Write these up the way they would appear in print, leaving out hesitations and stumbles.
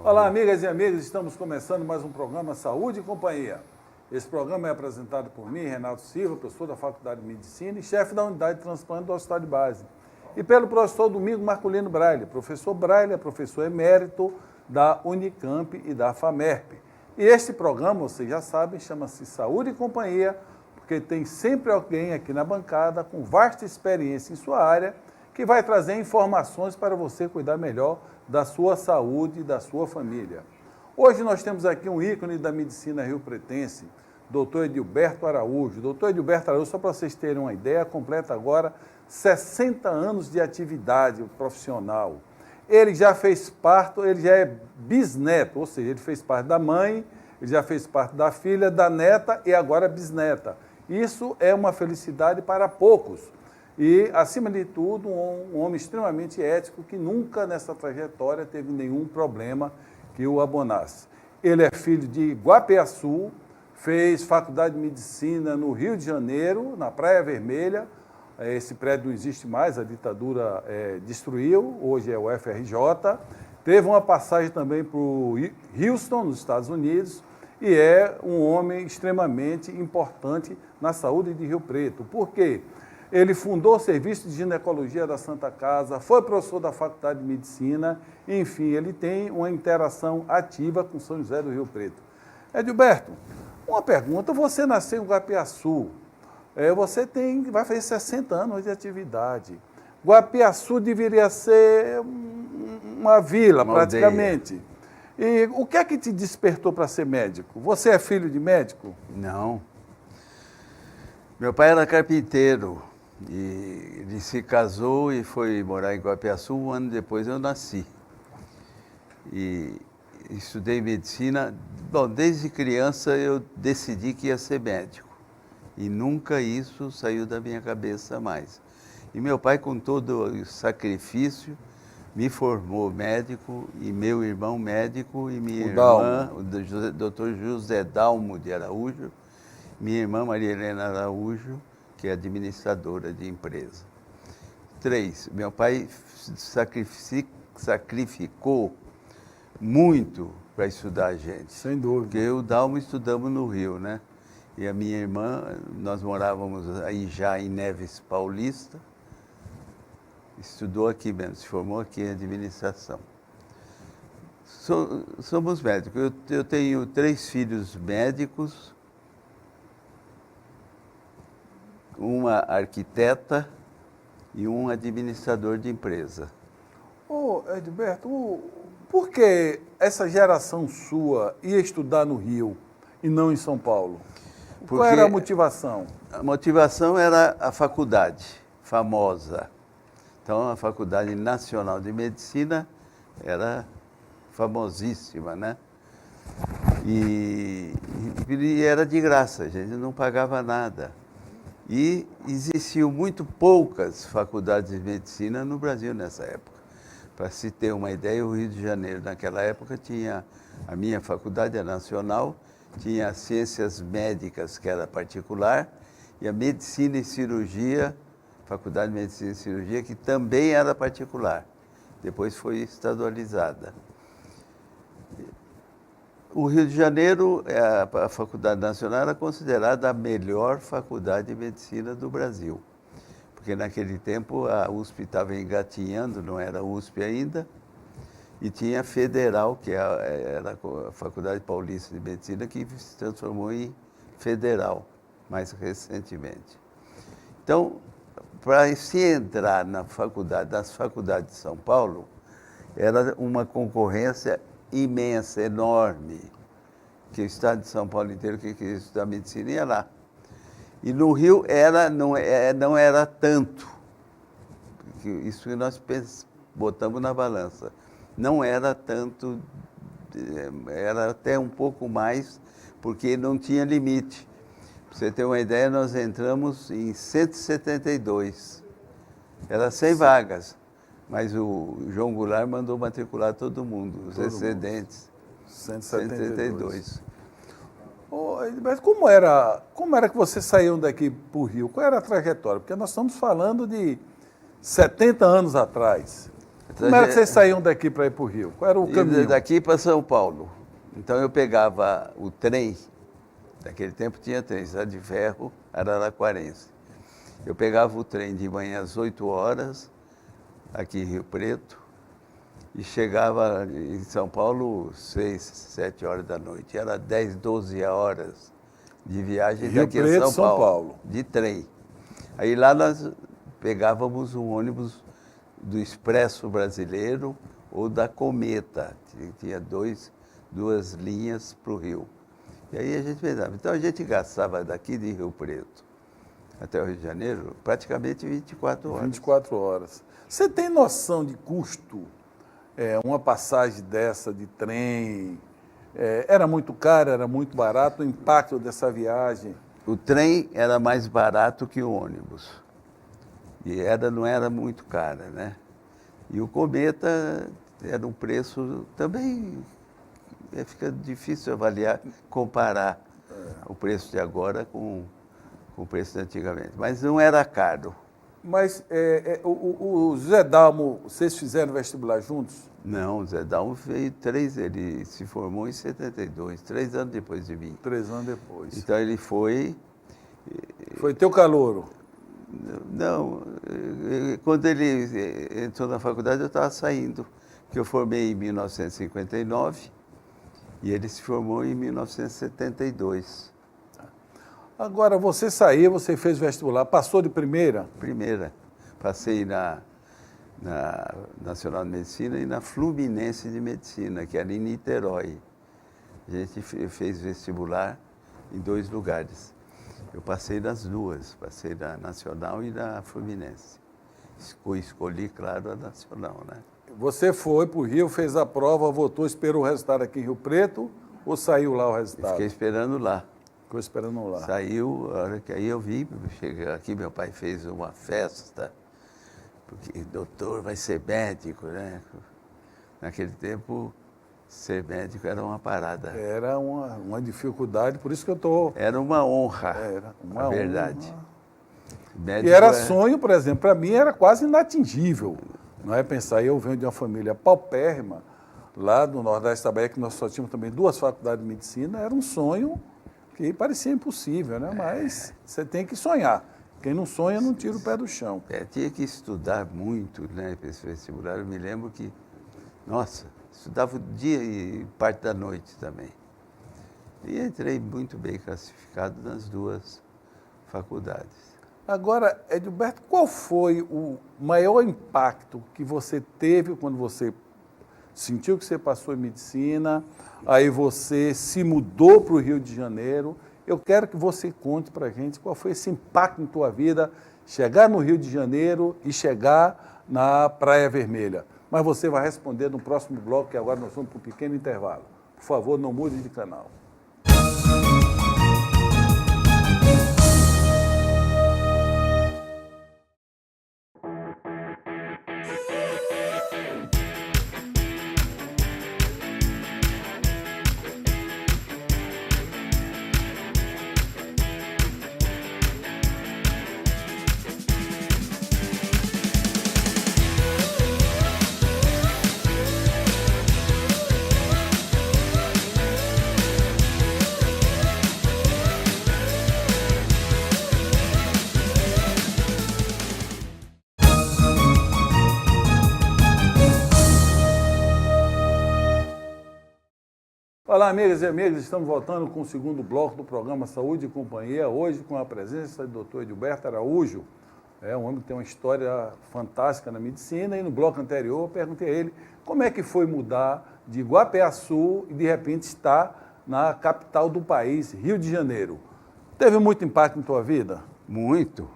Olá, amigas e amigos, estamos começando mais um programa Saúde e Companhia. Esse programa é apresentado por mim, Renato Silva, professor da Faculdade de Medicina e chefe da Unidade de Transplante do Hospital de Base. E pelo professor Domingos Marculino Braille. Professor Braille é professor emérito da Unicamp e da FAMERP. E este programa, vocês já sabem, chama-se Saúde e Companhia, porque tem sempre alguém aqui na bancada com vasta experiência em sua área, que vai trazer informações para você cuidar melhor da sua saúde e da sua família. Hoje nós temos aqui um ícone da medicina rio-pretense, doutor Edilberto Araújo. Doutor Edilberto Araújo, só para vocês terem uma ideia, completa agora 60 anos de atividade profissional. Ele já fez parto, ele já é bisneto, ou seja, ele fez parte da mãe, ele já fez parte da filha, da neta e agora bisneta. Isso é uma felicidade para poucos. E, acima de tudo, um homem extremamente ético que nunca nessa trajetória teve nenhum problema que o abonasse. Ele é filho de Guapiaçu, fez faculdade de medicina no Rio de Janeiro, na Praia Vermelha. Esse prédio não existe mais, a ditadura destruiu, hoje é o FRJ. Teve uma passagem também para o Houston, nos Estados Unidos, e é um homem extremamente importante na saúde de Rio Preto. Por quê? Ele fundou o Serviço de Ginecologia da Santa Casa, foi professor da Faculdade de Medicina, enfim, ele tem uma interação ativa com São José do Rio Preto. Edilberto, uma pergunta, você nasceu em Guapiaçu, você vai fazer 60 anos de atividade. Guapiaçu deveria ser uma vila, praticamente. E o que é que te despertou para ser médico? Você é filho de médico? Não. Meu pai era carpinteiro e ele se casou e foi morar em Guapiaçu. Um ano depois eu nasci. E estudei medicina. Bom, desde criança eu decidi que ia ser médico. E nunca isso saiu da minha cabeça mais. E meu pai, com todo o sacrifício, me formou médico, e meu irmão médico, e minha irmã, o Dr. José Dalmo de Araújo, minha irmã Maria Helena Araújo, que é administradora de empresa. 3, meu pai sacrificou muito para estudar a gente. Sem dúvida. Porque eu e o Dalmo estudamos no Rio, né? E a minha irmã, nós morávamos aí já em Neves Paulista, estudou aqui mesmo, se formou aqui em administração. Somos médicos. Eu tenho 3 filhos médicos, uma arquiteta e um administrador de empresa. Ô, Edilberto, por que essa geração sua ia estudar no Rio e não em São Paulo? Qual era a motivação? A motivação era a faculdade famosa. Então, a Faculdade Nacional de Medicina era famosíssima, né? E era de graça, a gente não pagava nada. E existiam muito poucas faculdades de medicina no Brasil nessa época. Para se ter uma ideia, o Rio de Janeiro, naquela época, tinha a minha faculdade, a nacional, tinha as ciências médicas, que era particular, e a medicina e cirurgia, Faculdade de Medicina e Cirurgia, que também era particular. Depois foi estadualizada. O Rio de Janeiro, a Faculdade Nacional, era considerada a melhor faculdade de medicina do Brasil. Porque naquele tempo a USP estava engatinhando, não era USP ainda, e tinha a Federal, que era a Faculdade Paulista de Medicina, que se transformou em Federal, mais recentemente. Então, para se entrar nas faculdades de São Paulo, era uma concorrência imensa, enorme, que o estado de São Paulo inteiro que queria estudar medicina ia lá. E no Rio não era tanto, isso que nós botamos na balança, não era tanto, era até um pouco mais, porque não tinha limite. Para você ter uma ideia, nós entramos em 172, era 100 vagas. Mas o João Goulart mandou matricular todo mundo, os excedentes. 172. Mas como era que vocês saíam daqui para o Rio? Qual era a trajetória? Porque nós estamos falando de 70 anos atrás. Como era que vocês saíam daqui para ir para o Rio? Qual era o caminho? Daqui para São Paulo. Então eu pegava o trem, naquele tempo tinha trem, Estrada de Ferro, Araraquarense. Eu pegava o trem de manhã às 8 horas, aqui em Rio Preto, e chegava em São Paulo 6, 7 horas da noite. Era 10, 12 horas de viagem Rio daqui Preto, a São Paulo, Paulo, de trem. Aí lá nós pegávamos um ônibus do Expresso Brasileiro ou da Cometa. Tinha duas linhas para o Rio. E aí a gente pensava. Então a gente gastava daqui de Rio Preto até o Rio de Janeiro praticamente 24 horas. 24 horas. Você tem noção de custo? Uma passagem dessa de trem, era muito caro, era muito barato? O impacto dessa viagem? O trem era mais barato que o ônibus. E não era muito cara, né? E o Cometa era um preço também, fica difícil avaliar, comparar o preço de agora com o preço de antigamente. Mas não era caro. Mas o Zé Dalmo, vocês fizeram vestibular juntos? Não, o Zé Dalmo veio ele se formou em 72, 3 anos depois de mim. 3 anos depois. Então ele foi... Foi teu calouro? Não, quando ele entrou na faculdade eu estava saindo, porque eu formei em 1959 e ele se formou em 1972. Agora, você saiu, você fez vestibular, passou de primeira? Primeira. Passei na Nacional de Medicina e na Fluminense de Medicina, que era em Niterói. A gente fez vestibular em 2 lugares. Eu passei nas duas, passei na Nacional e na Fluminense. Escolhi, claro, a Nacional, né? Você foi para o Rio, fez a prova, voltou, esperou o resultado aqui em Rio Preto ou saiu lá o resultado? Fiquei esperando lá. Ficou esperando lá. Saiu, a hora que aí eu vi, cheguei aqui, meu pai fez uma festa, porque doutor vai ser médico, né? Naquele tempo, ser médico era uma parada. Era uma dificuldade, por isso que eu estou... Era uma honra, Era uma na verdade. E era sonho, por exemplo, para mim era quase inatingível. Não é pensar, eu venho de uma família paupérrima, lá do Nordeste da Bahia, que nós só tínhamos também 2 faculdades de medicina, era um sonho que parecia impossível, né? Mas você tem que sonhar. Quem não sonha não tira o pé do chão. Tinha que estudar muito, né, para esse vestibular. Eu me lembro que, nossa, estudava o dia e parte da noite também. E entrei muito bem classificado nas 2 faculdades. Agora, Edilberto, qual foi o maior impacto que você teve quando você sentiu que você passou em medicina, aí você se mudou para o Rio de Janeiro? Eu quero que você conte para a gente qual foi esse impacto em tua vida, chegar no Rio de Janeiro e chegar na Praia Vermelha. Mas você vai responder no próximo bloco, que agora nós vamos para um pequeno intervalo. Por favor, não mude de canal. Olá, amigas e amigos, estamos voltando com o segundo bloco do programa Saúde e Companhia, hoje com a presença do Dr. Edilberto Araújo, um homem que tem uma história fantástica na medicina, e no bloco anterior eu perguntei a ele como é que foi mudar de Iguapeaçu e de repente estar na capital do país, Rio de Janeiro. Teve muito impacto em tua vida? Muito.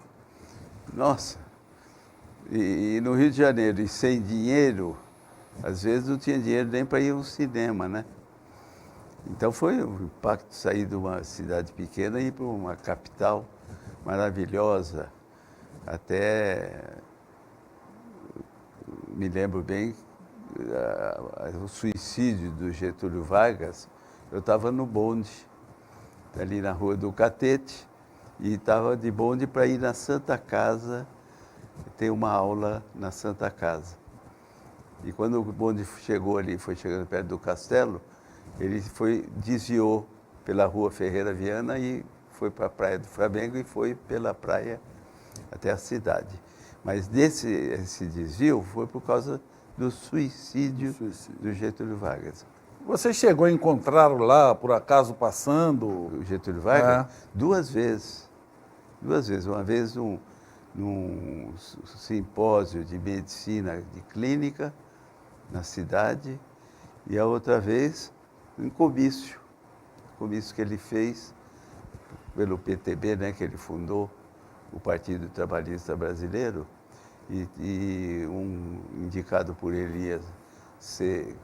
Nossa. E no Rio de Janeiro, e sem dinheiro, às vezes não tinha dinheiro nem para ir ao cinema, né? Então foi um impacto de sair de uma cidade pequena e ir para uma capital maravilhosa. Até me lembro bem o suicídio do Getúlio Vargas. Eu estava no bonde, ali na Rua do Catete, e estava de bonde para ir na Santa Casa, ter uma aula na Santa Casa. E quando o bonde chegou ali, foi chegando perto do castelo, ele desviou pela rua Ferreira Viana e foi para a Praia do Flamengo e foi pela praia até a cidade. Mas esse desvio foi por causa do suicídio do Getúlio Vargas. Você chegou a encontrá-lo lá, por acaso, passando? O Getúlio Vargas? Duas vezes. Duas vezes. Uma vez num simpósio de medicina de clínica na cidade e a outra vez em comício que ele fez pelo PTB, né, que ele fundou o Partido Trabalhista Brasileiro e indicado por ele ia ser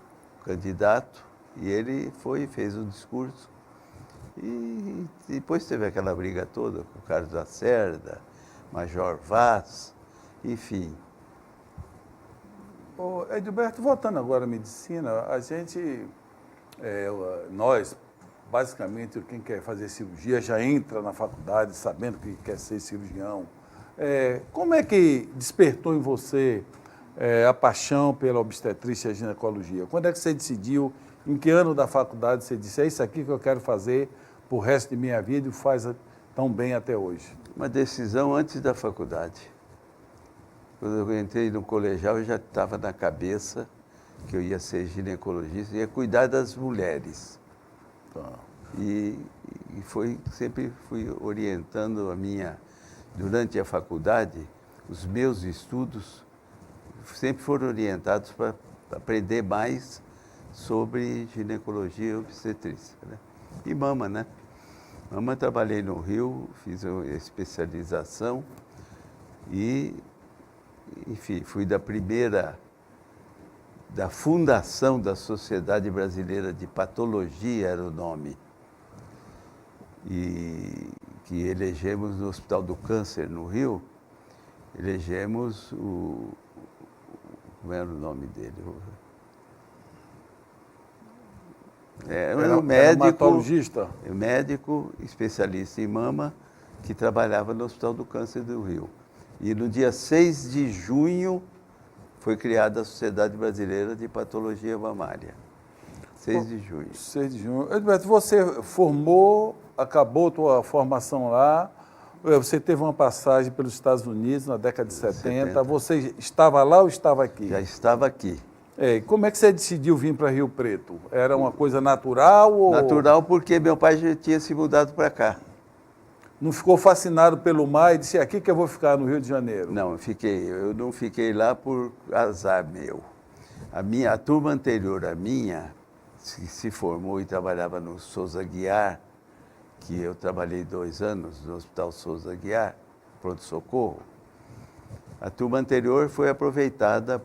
candidato e ele foi e fez um discurso e depois teve aquela briga toda com o Carlos Lacerda, Major Vaz, enfim. Edilberto, voltando agora à medicina, a gente, nós, basicamente, quem quer fazer cirurgia já entra na faculdade sabendo que quer ser cirurgião. Como é que despertou em você a paixão pela obstetrícia e ginecologia? Quando é que você decidiu, em que ano da faculdade você disse, é isso aqui que eu quero fazer para o resto de minha vida e faz tão bem até hoje? Uma decisão antes da faculdade. Quando eu entrei no colegial, eu já estava na cabeça que eu ia ser ginecologista, ia cuidar das mulheres. Tá. E sempre fui orientando durante a faculdade, os meus estudos sempre foram orientados para aprender mais sobre ginecologia e obstetrícia, né? E mama, né? Mama, trabalhei no Rio, fiz uma especialização e, enfim, fui da fundação da Sociedade Brasileira de Patologia, era o nome, e que elegemos no Hospital do Câncer, no Rio, elegemos como era o nome dele? Era um médico especialista em mama que trabalhava no Hospital do Câncer do Rio. E no dia 6 de junho foi criada a Sociedade Brasileira de Patologia Mamária. 6 de junho. 6 de junho. Edilberto, você acabou a tua formação lá, você teve uma passagem pelos Estados Unidos na década de 70. Você estava lá ou estava aqui? Já estava aqui. Como é que você decidiu vir para Rio Preto? Era uma coisa natural ou... Natural porque meu pai já tinha se mudado para cá. Não ficou fascinado pelo mar e disse, aqui que eu vou ficar no Rio de Janeiro? Não, eu não fiquei lá por azar meu. A turma anterior à minha se formou e trabalhava no Souza Aguiar, que eu trabalhei 2 anos no Hospital Souza Aguiar, pronto-socorro. A turma anterior foi aproveitada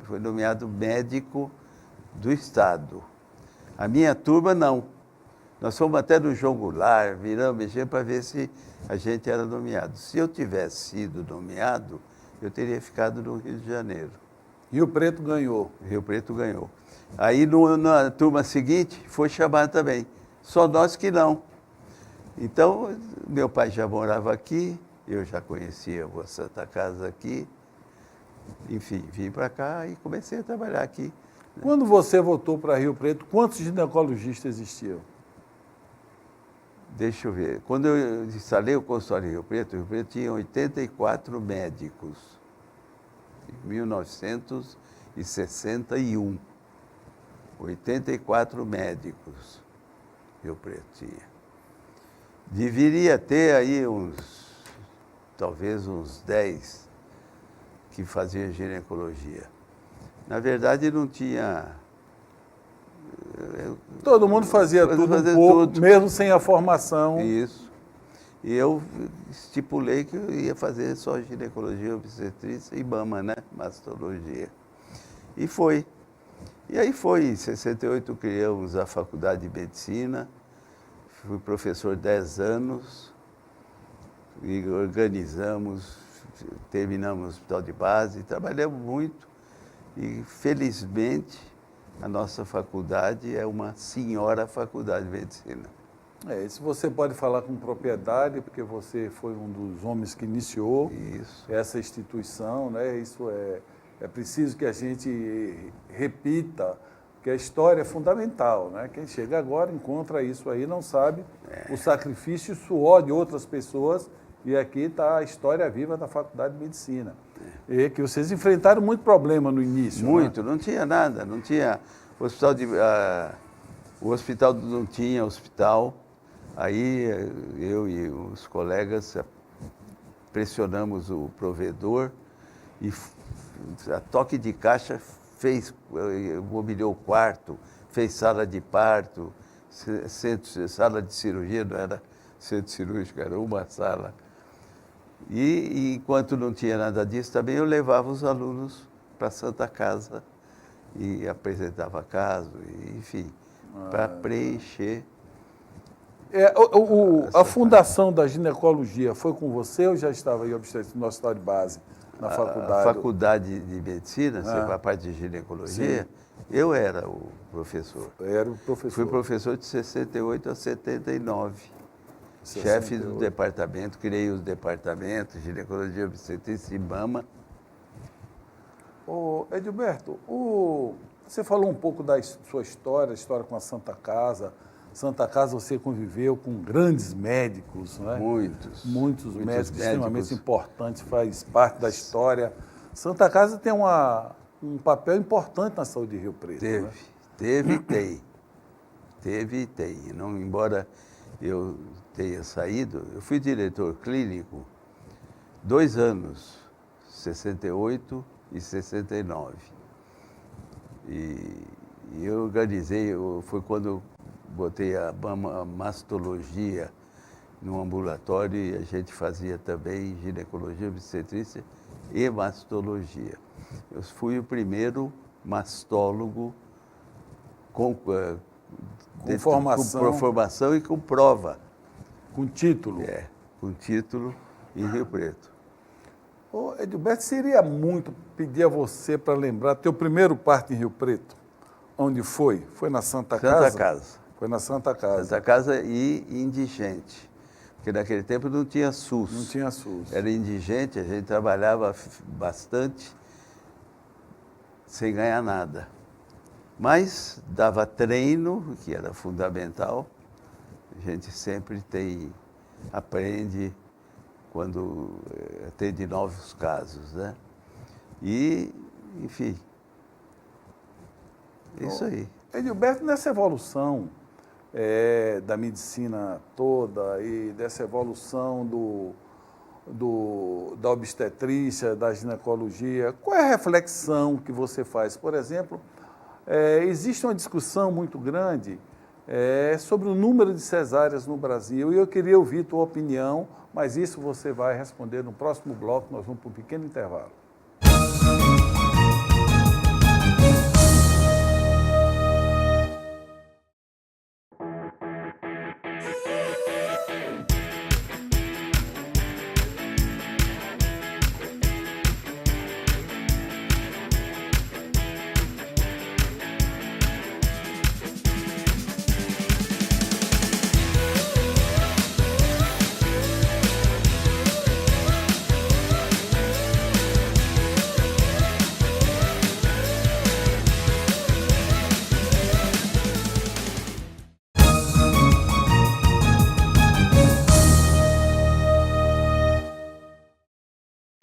foi nomeado médico do Estado. A minha turma, não. Nós fomos até no João Goulart, viramos, mexendo para ver se a gente era nomeado. Se eu tivesse sido nomeado, eu teria ficado no Rio de Janeiro. Rio Preto ganhou. Rio Preto ganhou. Aí, na turma seguinte, foi chamado também. Só nós que não. Então, meu pai já morava aqui, eu já conhecia a Santa Casa aqui. Enfim, vim para cá e comecei a trabalhar aqui. Quando você voltou para Rio Preto, quantos ginecologistas existiam? Deixa eu ver. Quando eu instalei o consultório em Rio Preto tinha 84 médicos. Em 1961. 84 médicos Rio Preto tinha. Deveria ter aí talvez uns 10 que faziam ginecologia. Na verdade, não tinha... Todo mundo fazia tudo um pouco, mesmo sem a formação. Isso. E eu estipulei que eu ia fazer só ginecologia, obstetrícia e mama, né? Mastologia. E foi. E aí foi, em 68 criamos a Faculdade de Medicina, fui professor 10 anos, e organizamos, terminamos o hospital de base, trabalhamos muito e, felizmente, a nossa faculdade é uma senhora faculdade de medicina. Isso você pode falar com propriedade, porque você foi um dos homens que iniciou essa instituição, né? Isso É preciso que a gente repita que a história é fundamental, né? Quem chega agora encontra isso aí, não sabe o sacrifício e o suor de outras pessoas, e aqui está a história viva da Faculdade de Medicina. E que vocês enfrentaram muito problema no início. Muito, né? não tinha nada, não tinha o hospital não tinha hospital. Aí eu e os colegas pressionamos o provedor e a toque de caixa mobiliou o quarto, fez sala de parto, sala de cirurgia, não era centro cirúrgico, era uma sala. E enquanto não tinha nada disso, também eu levava os alunos para a Santa Casa e apresentava caso, enfim, para preencher. A fundação da ginecologia foi com você ou já estava em obstetrícia no hospital de base, na faculdade? A faculdade de medicina, a parte de ginecologia, sim. Eu era o professor. Era o professor. Fui professor de 68 a 79. 68. Chefe do departamento, criei os departamentos, ginecologia, obstetrícia e mama. Ô, Edilberto, você falou um pouco da sua história, a história com a Santa Casa. Santa Casa você conviveu com grandes médicos, né? Muitos médicos extremamente importantes, faz parte da história. Santa Casa tem um papel importante na saúde de Rio Preto. Teve e tem. Não, embora eu tenha saído, eu fui diretor clínico 2 anos, 68 e 69. E eu organizei, foi quando eu botei a mastologia no ambulatório e a gente fazia também ginecologia, obstetrícia e mastologia. Eu fui o primeiro mastólogo com formação e com prova. Com título? Com título em Rio Preto. Ô, Edilberto, seria muito pedir a você para lembrar teu primeiro parto em Rio Preto? Onde foi? Foi na Santa Casa? Santa Casa. Foi na Santa Casa. Santa Casa e indigente. Porque naquele tempo não tinha SUS. Não tinha SUS. Era indigente, a gente trabalhava bastante sem ganhar nada. Mas dava treino, que era fundamental. A gente sempre aprende quando atende novos casos, né? E, enfim, é isso aí. Edilberto, nessa evolução da medicina toda e dessa evolução da obstetrícia, da ginecologia, qual é a reflexão que você faz? Por exemplo, existe uma discussão muito grande sobre o número de cesáreas no Brasil e eu queria ouvir tua opinião, mas isso você vai responder no próximo bloco, nós vamos para um pequeno intervalo.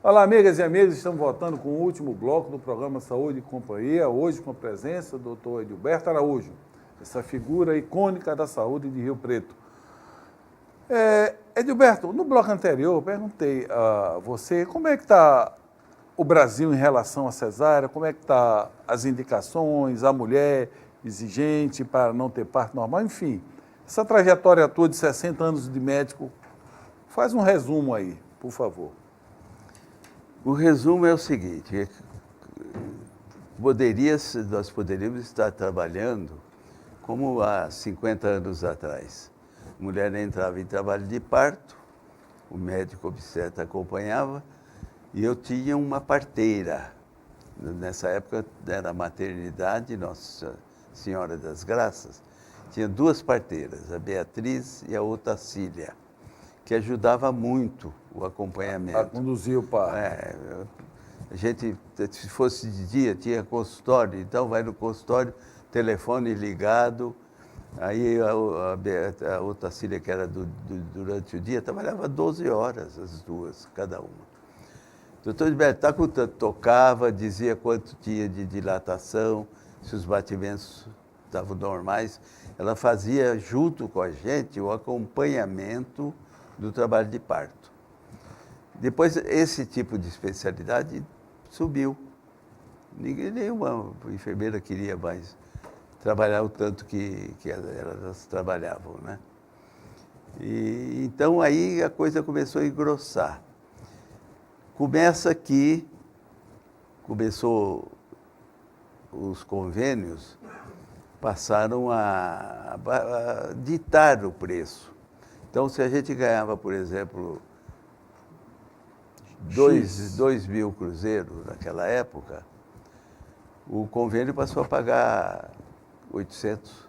Olá, amigas e amigos, estamos voltando com o último bloco do programa Saúde e Companhia, hoje com a presença do Dr. Edilberto Araújo, essa figura icônica da saúde de Rio Preto. Edilberto, no bloco anterior eu perguntei a você como é que está o Brasil em relação à cesárea, como é que está as indicações, a mulher exigente para não ter parto normal, enfim, essa trajetória tua de 60 anos de médico, faz um resumo aí, por favor. O resumo é o seguinte, nós poderíamos estar trabalhando como há 50 anos atrás. A mulher entrava em trabalho de parto, o médico obstetra acompanhava e eu tinha uma parteira. Nessa época era maternidade, Nossa Senhora das Graças. Tinha 2 parteiras, a Beatriz e a Otacília, que ajudava muito o acompanhamento. A conduzir o parto. A gente, se fosse de dia, tinha consultório, então vai no consultório, telefone ligado. Aí a Otacília, que era durante o dia, trabalhava 12 horas, as duas, cada uma. O doutor Gilberto tocava, dizia quanto tinha de dilatação, se os batimentos estavam normais. Ela fazia, junto com a gente, o acompanhamento do trabalho de parto. Depois, esse tipo de especialidade subiu. Nenhuma enfermeira queria mais trabalhar o tanto que elas trabalhavam, né? E, então, aí a coisa começou a engrossar. Começou os convênios, passaram a ditar o preço. Então, se a gente ganhava, por exemplo, 2 mil cruzeiros naquela época, o convênio passou a pagar 800.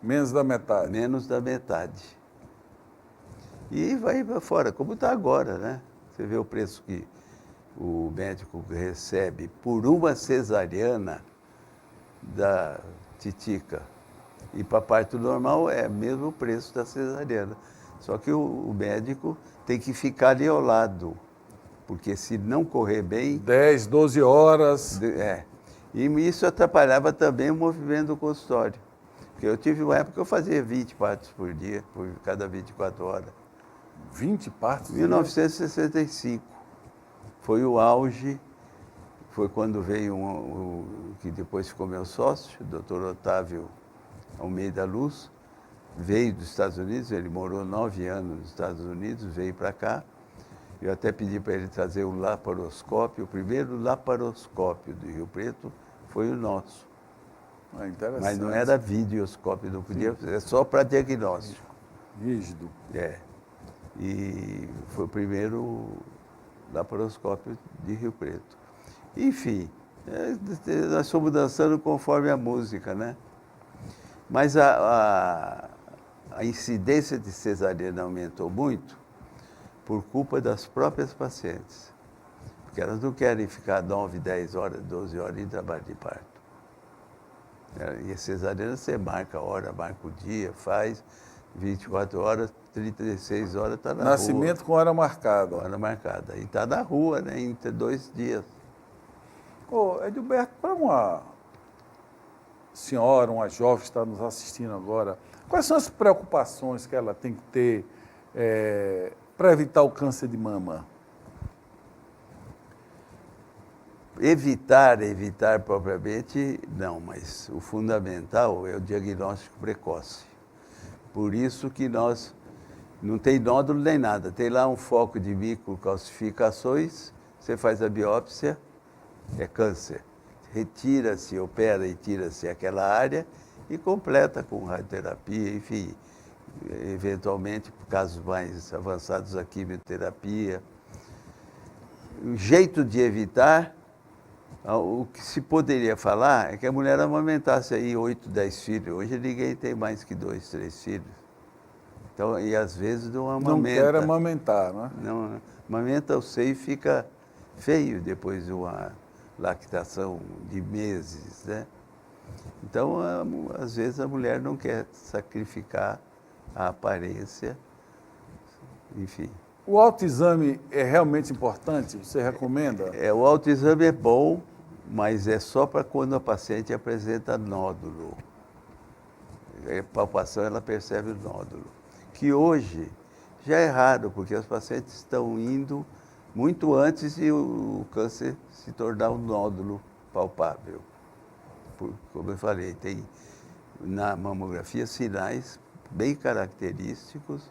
Menos da metade. Menos da metade. E vai para fora, como está agora, né? Você vê o preço que o médico recebe por uma cesariana da titica. E para parto normal é mesmo o preço da cesariana. Só que o médico tem que ficar ali ao lado, porque se não correr bem... 10, 12 horas. E isso atrapalhava também o movimento do consultório. Porque eu tive uma época que eu fazia 20 partos por dia, por cada 24 horas. 20 partos? 1965. Foi o auge, foi quando veio que depois ficou meu sócio, o doutor Otávio Almeida Luz, veio dos Estados Unidos, ele morou 9 anos nos Estados Unidos, veio para cá. Eu até pedi para ele trazer o laparoscópio, o primeiro laparoscópio do Rio Preto foi o nosso. Interessante. Mas não era videoscópio, não podia, é só para diagnóstico. Rígido. E foi o primeiro laparoscópio de Rio Preto. Enfim, nós fomos dançando conforme a música, né? Mas a incidência de cesariana aumentou muito por culpa das próprias pacientes. Porque elas não querem ficar 9, 10 horas, 12 horas em trabalho de parto. E a cesariana você marca a hora, marca o dia, faz 24 horas, 36 horas está na rua. Nascimento com hora marcada. Hora marcada. E está na rua, né, entre 2 dias. Edilberto, para uma senhora, uma jovem que está nos assistindo agora, quais são as preocupações que ela tem que ter para evitar o câncer de mama? Evitar propriamente, não, mas o fundamental é o diagnóstico precoce. Por isso que nós não tem nódulo nem nada, tem lá um foco de microcalcificações, você faz a biópsia, é câncer. Retira-se, opera e tira-se aquela área e completa com radioterapia, enfim, eventualmente, por casos mais avançados, a quimioterapia. O jeito de evitar, o que se poderia falar é que a mulher amamentasse aí 8, 10 filhos. Hoje ninguém tem mais que 2, 3 filhos. Então, e às vezes não amamenta. Não quer amamentar, né? Não, amamenta o seio e fica feio depois de uma lactação de meses, né? Então, às vezes a mulher não quer sacrificar a aparência, enfim. O autoexame é realmente importante? Você recomenda? O autoexame é bom, mas é só para quando a paciente apresenta nódulo. A palpação, ela percebe o nódulo. Que hoje já é raro, porque as pacientes estão indo muito antes de o câncer se tornar um nódulo palpável. Como eu falei, tem na mamografia sinais bem característicos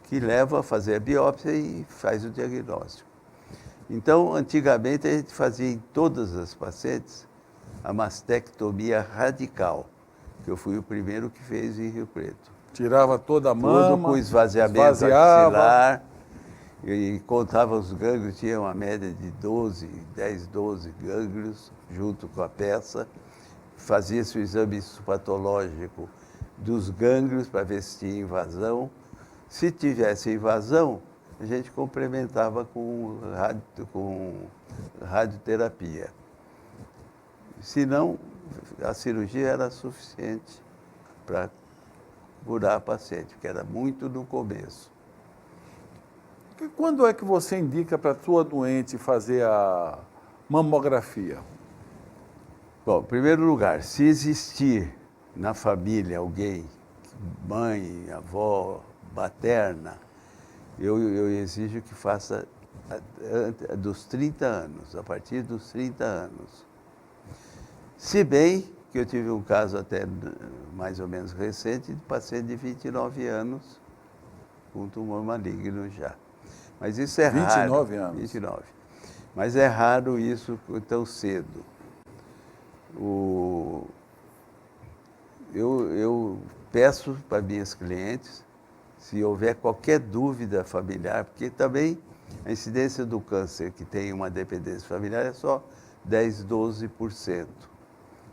que levam a fazer a biópsia e faz o diagnóstico. Então, antigamente, a gente fazia em todas as pacientes a mastectomia radical, que eu fui o primeiro que fez em Rio Preto. Tirava toda a mama, tudo com esvaziamento axilar, e contava os gânglios, tinha uma média de 10, 12 gânglios junto com a peça. Fazia-se o exame histopatológico dos gânglios para ver se tinha invasão. Se tivesse invasão, a gente complementava com radioterapia. Se não, a cirurgia era suficiente para curar a paciente, que era muito no começo. E quando é que você indica para a sua doente fazer a mamografia? Bom, em primeiro lugar, se existir na família alguém, mãe, avó, materna, eu exijo que faça dos 30 anos, a partir dos 30 anos. Se bem que eu tive um caso até mais ou menos recente de paciente de 29 anos com tumor maligno já. Mas isso é raro. 29 anos. 29. Mas é raro isso tão cedo. Eu peço para minhas clientes, se houver qualquer dúvida familiar, porque também a incidência do câncer que tem uma dependência familiar é só 10, 12%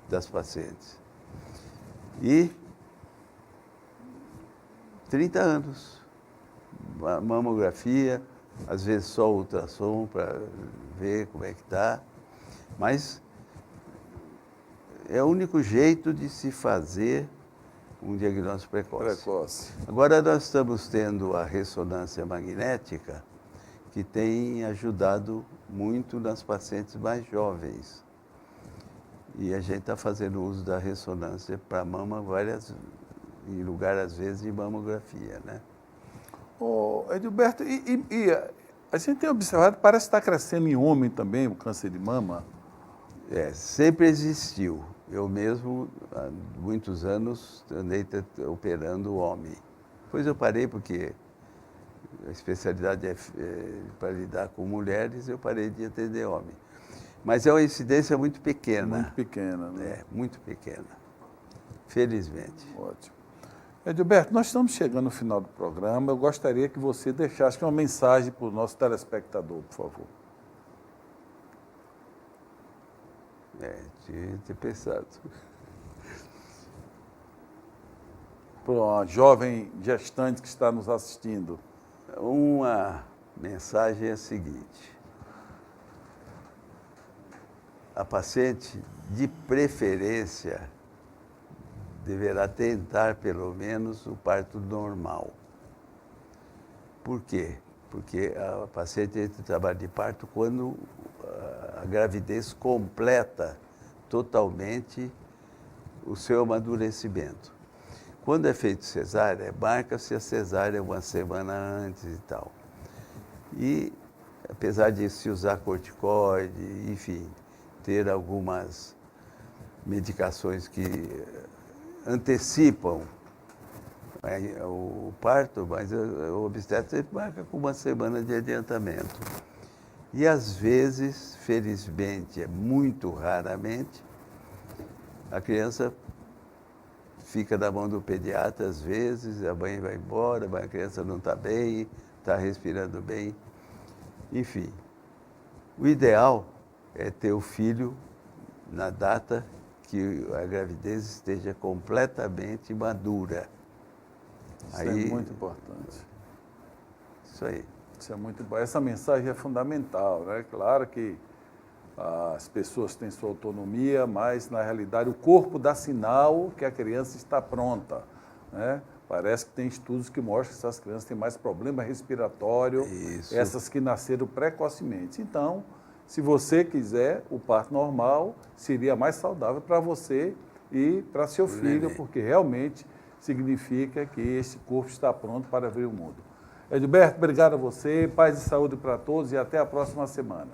das pacientes. E 30 anos. Mamografia, às vezes só ultrassom para ver como é que está, mas é o único jeito de se fazer um diagnóstico precoce. Agora nós estamos tendo a ressonância magnética, que tem ajudado muito nas pacientes mais jovens. E a gente está fazendo uso da ressonância para mama em lugar, às vezes, de mamografia, né? Edilberto, a gente tem observado, parece que está crescendo em homem também o câncer de mama. Sempre existiu. Eu mesmo, há muitos anos, andei operando homem. Depois eu parei porque a especialidade é para lidar com mulheres, eu parei de atender homem. Mas é uma incidência muito pequena. Muito pequena, né? Muito pequena. Felizmente. Ótimo. Edilberto, nós estamos chegando no final do programa. Eu gostaria que você deixasse uma mensagem para o nosso telespectador, por favor. Tinha ter pensado. Para uma jovem gestante que está nos assistindo. Uma mensagem é a seguinte: a paciente, de preferência, deverá tentar pelo menos o parto normal. Por quê? Porque a paciente entra em trabalho de parto quando a gravidez completa totalmente o seu amadurecimento. Quando é feito cesárea, marca-se a cesárea uma semana antes e tal. E, apesar de se usar corticoide, enfim, ter algumas medicações que antecipam o parto, mas o obstetra sempre marca com uma semana de adiantamento. E, às vezes, felizmente, muito raramente, a criança fica na mão do pediatra, às vezes, a mãe vai embora, a criança não está bem, está respirando bem. Enfim, o ideal é ter o filho na data que a gravidez esteja completamente madura. Isso é muito importante. Isso aí. Isso é muito bom. Essa mensagem é fundamental, né? Claro que as pessoas têm sua autonomia, mas, na realidade, o corpo dá sinal que a criança está pronta, né? Parece que tem estudos que mostram que essas crianças têm mais problema respiratório, essas que nasceram precocemente. Então, se você quiser, o parto normal seria mais saudável para você e para seu filho, porque realmente significa que esse corpo está pronto para ver o mundo. Edilberto, obrigado a você, paz e saúde para todos e até a próxima semana.